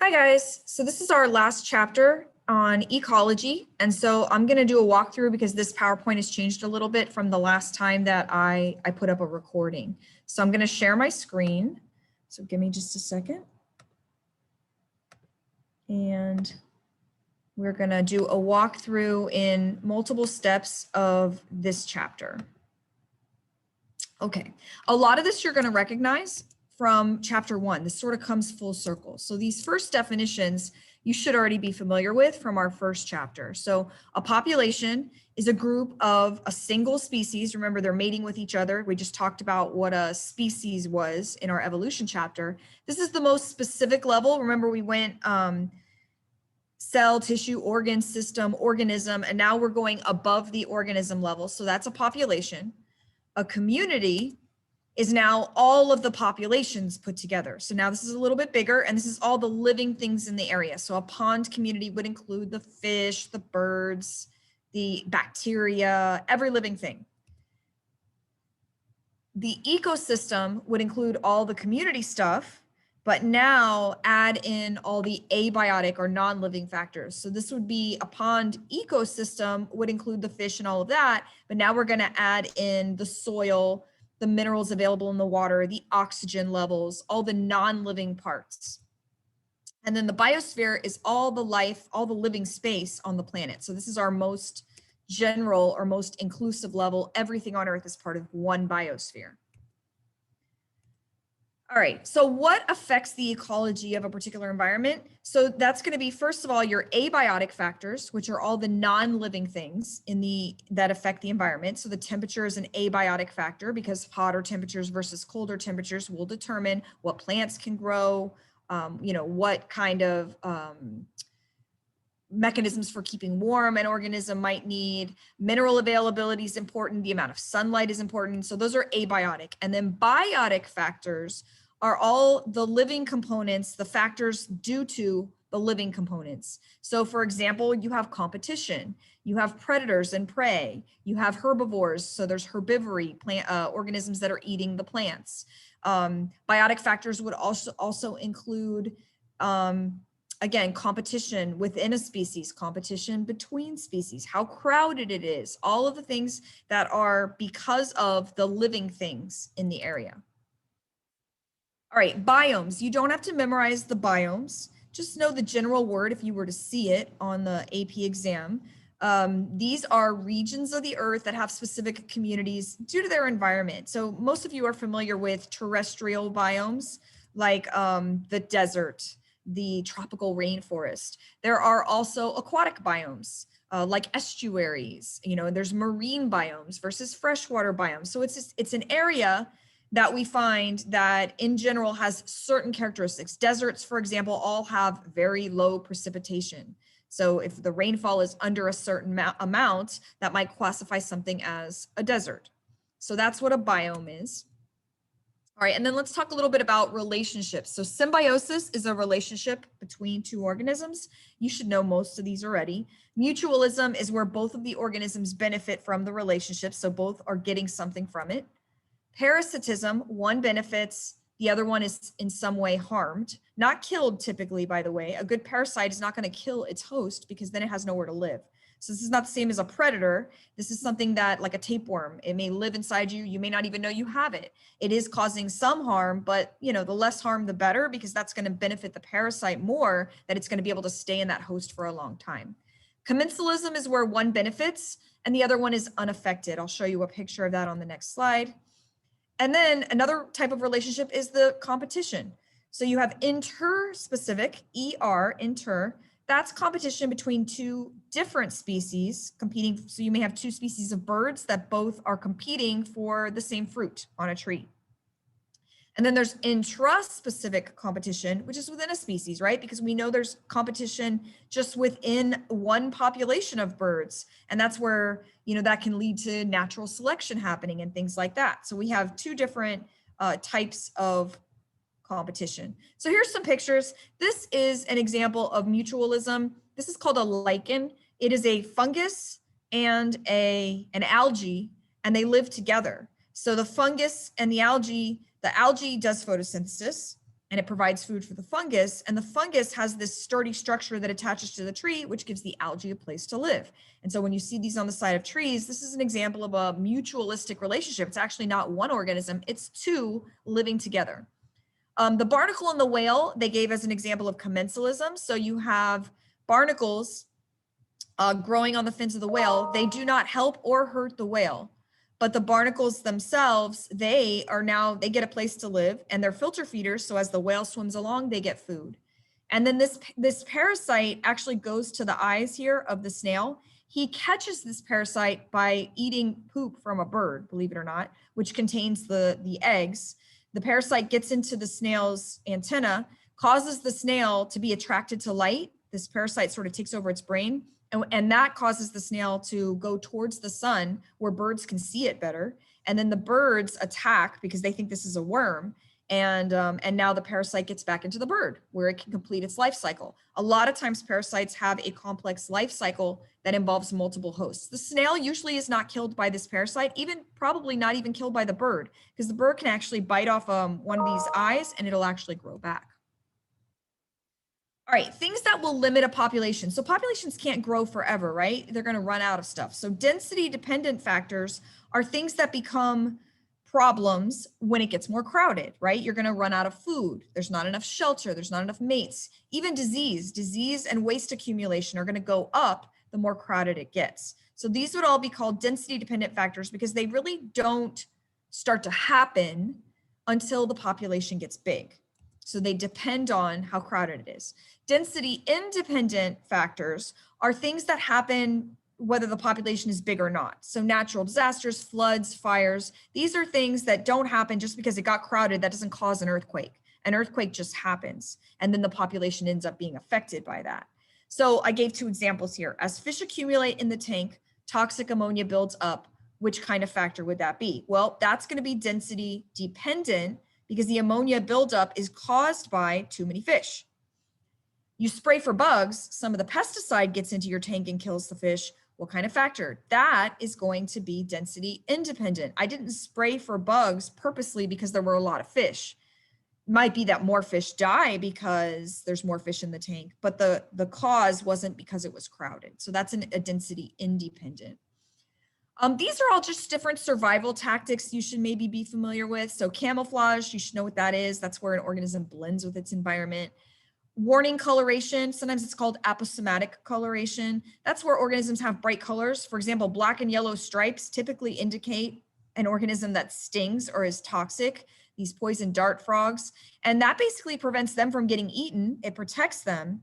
Hi guys, so this is our last chapter on ecology, and so I'm going to do a walkthrough because this PowerPoint has changed a little bit from the last time that I put up a recording. So I'm going to share my screen, so give me just a second. And we're going to do a walkthrough in multiple steps of this chapter. Okay, a lot of this you're going to recognize from chapter 1. This sort of comes full circle. So these first definitions you should already be familiar with from our first chapter. So a population is a group of a single species. Remember, they're mating with each other. We just talked about what a species was in our evolution chapter. This is the most specific level. Remember, we went cell, tissue, organ, system, organism, and now we're going above the organism level. So that's a population. A community is now all of the populations put together. So now this is a little bit bigger, and this is all the living things in the area. So a pond community would include the fish, the birds, the bacteria, every living thing. The ecosystem would include all the community stuff, but now add in all the abiotic or non-living factors. So this would be a pond ecosystem would include the fish and all of that, but now we're going to add in the soil, the minerals available in the water, the oxygen levels, all the non-living parts. And then the biosphere is all the life, all the living space on the planet. So this is our most general or most inclusive level. Everything on Earth is part of one biosphere. All right, so what affects the ecology of a particular environment? So that's going to be, first of all, your abiotic factors, which are all the non-living things that affect the environment. So the temperature is an abiotic factor because hotter temperatures versus colder temperatures will determine what plants can grow, what kind of mechanisms for keeping warm an organism might need. Mineral availability is important. The amount of sunlight is important. So those are abiotic. And then biotic factors are all the living components, the factors due to the living components. So for example, you have competition, you have predators and prey, you have herbivores. So there's herbivory organisms that are eating the plants. Biotic factors would also include, again, competition within a species, competition between species, how crowded it is, all of the things that are because of the living things in the area. All right, biomes. You don't have to memorize the biomes. Just know the general word if you were to see it on the AP exam. These are regions of the Earth that have specific communities due to their environment. So most of you are familiar with terrestrial biomes like the desert, the tropical rainforest. There are also aquatic biomes like estuaries. There's marine biomes versus freshwater biomes. So it's an area that we find that in general has certain characteristics. Deserts, for example, all have very low precipitation. So if the rainfall is under a certain amount, that might classify something as a desert. So that's what a biome is. All right, and then let's talk a little bit about relationships. So symbiosis is a relationship between two organisms. You should know most of these already. Mutualism is where both of the organisms benefit from the relationship, so both are getting something from it. Parasitism, one benefits, the other one is in some way harmed, not killed typically, by the way. A good parasite is not going to kill its host because then it has nowhere to live. So this is not the same as a predator. This is something that, like a tapeworm, it may live inside you. You may not even know you have it. It is causing some harm, but the less harm, the better, because that's going to benefit the parasite more, that it's going to be able to stay in that host for a long time. Commensalism is where one benefits and the other one is unaffected. I'll show you a picture of that on the next slide. And then another type of relationship is the competition. So you have interspecific, inter, that's competition between two different species competing. So you may have two species of birds that both are competing for the same fruit on a tree. And then there's intraspecific competition, which is within a species, right? Because we know there's competition just within one population of birds. And that's where, that can lead to natural selection happening and things like that. So we have two different types of competition. So here's some pictures. This is an example of mutualism. This is called a lichen. It is a fungus and an algae, and they live together. So the fungus and the algae does photosynthesis. and it provides food for the fungus. And the fungus has this sturdy structure that attaches to the tree, which gives the algae a place to live. And so when you see these on the side of trees, this is an example of a mutualistic relationship. It's actually not one organism, it's two living together. The barnacle and the whale, they gave as an example of commensalism. So you have barnacles growing on the fins of the whale. They do not help or hurt the whale. But the barnacles themselves, they get a place to live, and they're filter feeders. So as the whale swims along, they get food. And then this parasite actually goes to the eyes here of the snail. He catches this parasite by eating poop from a bird, believe it or not, which contains the eggs. The parasite gets into the snail's antenna, causes the snail to be attracted to light. This parasite sort of takes over its brain. And that causes the snail to go towards the sun where birds can see it better. And then the birds attack because they think this is a worm. And now the parasite gets back into the bird where it can complete its life cycle. A lot of times parasites have a complex life cycle that involves multiple hosts. The snail usually is not killed by this parasite, probably not even killed by the bird, because the bird can actually bite off one of these eyes and it'll actually grow back. All right, things that will limit a population. So populations can't grow forever, right? They're going to run out of stuff. So density dependent factors are things that become problems when it gets more crowded, right? You're going to run out of food. There's not enough shelter. There's not enough mates. Even disease and waste accumulation are going to go up the more crowded it gets. So these would all be called density dependent factors because they really don't start to happen until the population gets big. So they depend on how crowded it is. Density independent factors are things that happen whether the population is big or not. So natural disasters, floods, fires, these are things that don't happen just because it got crowded. That doesn't cause an earthquake. An earthquake just happens, and then the population ends up being affected by that. So I gave two examples here. As fish accumulate in the tank, toxic ammonia builds up. Which kind of factor would that be? Well, that's going to be density dependent because the ammonia buildup is caused by too many fish. You spray for bugs, some of the pesticide gets into your tank and kills the fish. What kind of factor? That is going to be density independent. I didn't spray for bugs purposely because there were a lot of fish. Might be that more fish die because there's more fish in the tank, but the cause wasn't because it was crowded. So that's a density independent. These are all just different survival tactics you should maybe be familiar with. So camouflage, you should know what that is. That's where an organism blends with its environment. Warning coloration, sometimes it's called aposematic coloration. That's where organisms have bright colors. For example, black and yellow stripes typically indicate an organism that stings or is toxic, these poison dart frogs. And that basically prevents them from getting eaten. It protects them.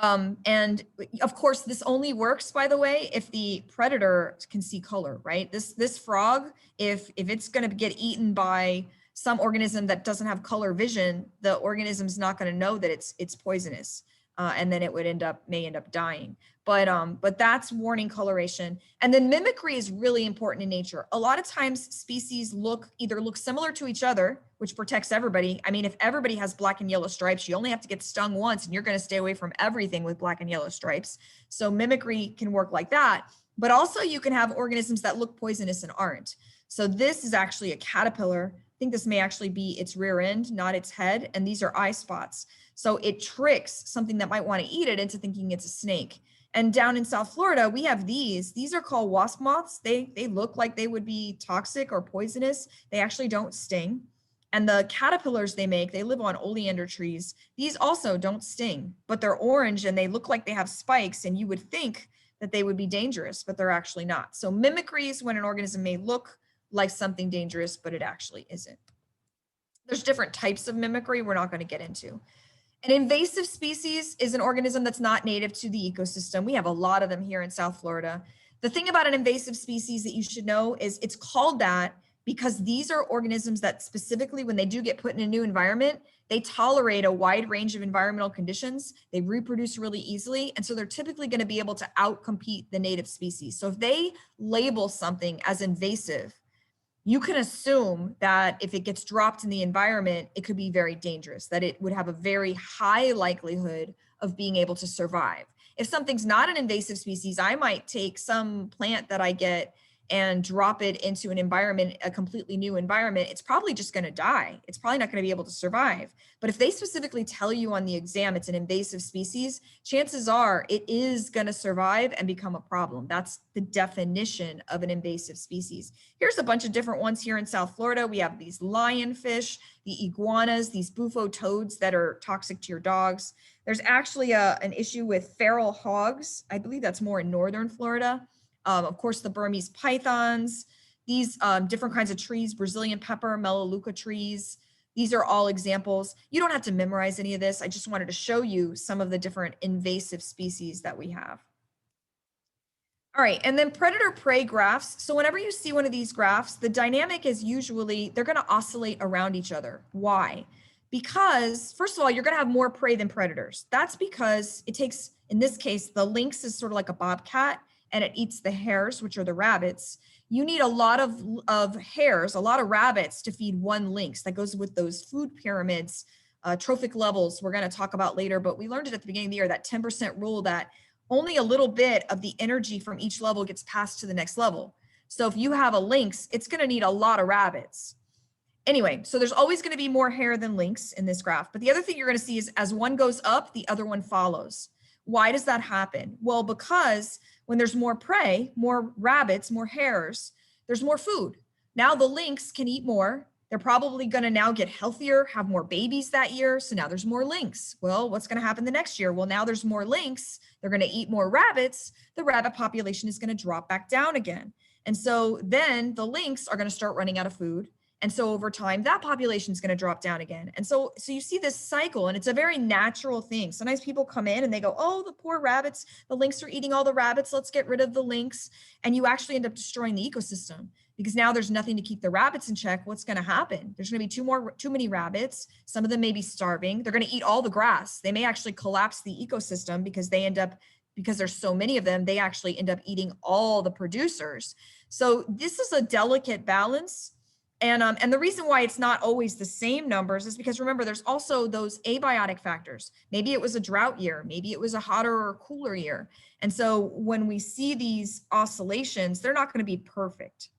And of course, this only works, by the way, if the predator can see color, right? This frog, if it's going to get eaten by some organism that doesn't have color vision, the organism's not going to know that it's poisonous, and then it would may end up dying. But that's warning coloration. And then mimicry is really important in nature. A lot of times species either look similar to each other, which protects everybody. I mean, if everybody has black and yellow stripes, you only have to get stung once and you're going to stay away from everything with black and yellow stripes. So mimicry can work like that. But also you can have organisms that look poisonous and aren't. So this is actually a caterpillar. I think this may actually be its rear end, not its head. And these are eye spots. So it tricks something that might want to eat it into thinking it's a snake. And down in South Florida, we have these are called wasp moths. They look like they would be toxic or poisonous. They actually don't sting. And the caterpillars they live on oleander trees. These also don't sting, but they're orange and they look like they have spikes, and you would think that they would be dangerous, but they're actually not. So mimicry is when an organism may look like something dangerous, but it actually isn't. There's different types of mimicry we're not going to get into. An invasive species is an organism that's not native to the ecosystem. We have a lot of them here in South Florida. The thing about an invasive species that you should know is it's called that because these are organisms that specifically, when they do get put in a new environment, they tolerate a wide range of environmental conditions. They reproduce really easily. And so they're typically going to be able to outcompete the native species. So if they label something as invasive, you can assume that if it gets dropped in the environment, it could be very dangerous, that it would have a very high likelihood of being able to survive. If something's not an invasive species, I might take some plant that I get and drop it into an environment, a completely new environment, it's probably just going to die. It's probably not going to be able to survive. But if they specifically tell you on the exam it's an invasive species, chances are it is going to survive and become a problem. That's the definition of an invasive species. Here's a bunch of different ones here in South Florida. We have these lionfish, the iguanas, these bufo toads that are toxic to your dogs. There's actually an issue with feral hogs. I believe that's more in northern Florida. Of course, the Burmese pythons, these different kinds of trees, Brazilian pepper, melaleuca trees. These are all examples. You don't have to memorize any of this. I just wanted to show you some of the different invasive species that we have. All right, and then predator-prey graphs. So whenever you see one of these graphs, the dynamic is usually they're going to oscillate around each other. Why? Because first of all, you're going to have more prey than predators. That's because it takes, in this case, the lynx is sort of like a bobcat and it eats the hares, which are the rabbits. You need a lot of hares, a lot of rabbits to feed one lynx. That goes with those food pyramids, trophic levels we're going to talk about later, but we learned it at the beginning of the year, that 10% rule, that only a little bit of the energy from each level gets passed to the next level. So if you have a lynx, it's going to need a lot of rabbits. Anyway, so there's always going to be more hare than lynx in this graph. But the other thing you're going to see is as one goes up, the other one follows. Why does that happen? Well, because when there's more prey, more rabbits, more hares, there's more food. Now the lynx can eat more. They're probably going to now get healthier, have more babies that year. So now there's more lynx. Well, what's going to happen the next year? Well, now there's more lynx. They're going to eat more rabbits. The rabbit population is going to drop back down again. And so then the lynx are going to start running out of food. And so over time, that population is going to drop down again. And so you see this cycle, and it's a very natural thing. Sometimes people come in and they go, oh, the poor rabbits, the lynx are eating all the rabbits. Let's get rid of the lynx. And you actually end up destroying the ecosystem because now there's nothing to keep the rabbits in check. What's going to happen? There's going to be too many rabbits. Some of them may be starving. They're going to eat all the grass. They may actually collapse the ecosystem because because there's so many of them, they actually end up eating all the producers. So this is a delicate balance. And the reason why it's not always the same numbers is because remember, there's also those abiotic factors. Maybe it was a drought year, maybe it was a hotter or cooler year. And so when we see these oscillations, they're not going to be perfect.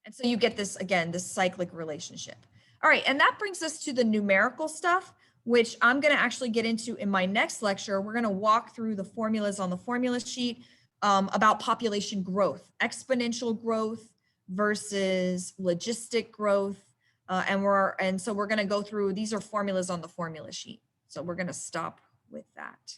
And so you get this, again, this cyclic relationship. All right, and that brings us to the numerical stuff, which I'm going to actually get into in my next lecture. We're going to walk through the formulas on the formula sheet about population growth, exponential growth versus logistic growth. And so we're going to go through, these are formulas on the formula sheet. So we're going to stop with that.